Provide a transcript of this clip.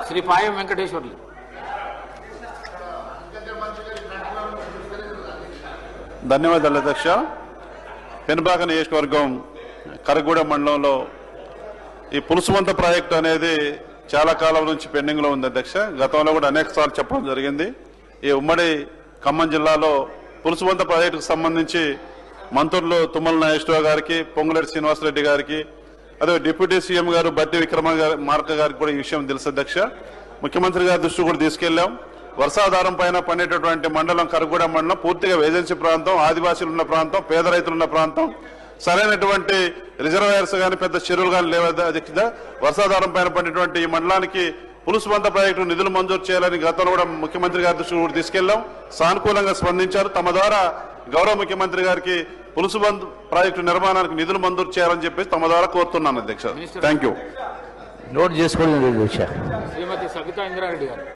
శ్రీ పాయం వెంకటేశ్వర్లు. ధన్యవాదాలు అధ్యక్ష. పెనుబాక నియోజకవర్గం కరగూడ మండలంలో ఈ పులుసువంత ప్రాజెక్టు అనేది చాలా కాలం నుంచి పెండింగ్లో ఉంది అధ్యక్ష. గతంలో కూడా అనేక సార్లు చెప్పడం జరిగింది. ఈ ఉమ్మడి ఖమ్మం జిల్లాలో పులుసువంత ప్రాజెక్టుకు సంబంధించి మంత్రులు తుమ్మల నాగేశ్వరరావు గారికి, పొంగులేటి శ్రీనివాసరెడ్డి గారికి, అదే డిప్యూటీ సీఎం గారు బట్టి విక్రమార్క గారికి కూడా ఈ విషయం తెలుసు అధ్యక్ష. ముఖ్యమంత్రి గారి దృష్టి కూడా తీసుకెళ్లాం. వర్షాధారం పైన పండేటటువంటి మండలం కరగూడ మండలం పూర్తిగా ఏజెన్సీ ప్రాంతం, ఆదివాసీలు ఉన్న ప్రాంతం, పేద రైతులున్న ప్రాంతం, సరైనటువంటి రిజర్వాయర్స్ కానీ పెద్ద చెరువులు కానీ లేవు అధ్యక్ష. వర్షాధారం పైన పడినటువంటి ఈ మండలానికి పులుసువంత ప్రాజెక్టు నిధులు మంజూరు చేయాలని గతంలో కూడా ముఖ్యమంత్రి గారి దృష్టికి కూడా తీసుకెళ్లాం. సానుకూలంగా స్పందించారు. తమ ద్వారా గౌరవ ముఖ్యమంత్రి గారికి పులుసువంత ప్రాజెక్టు నిర్మాణానికి నిధులు మంజూరు చేయాలని చెప్పేసి తమ ద్వారా కోరుతున్నాను అధ్యక్ష. Thank you. నోట్ చేసుకోండి. శ్రీమతి సబితా ఇంద్రారెడ్డి గారు.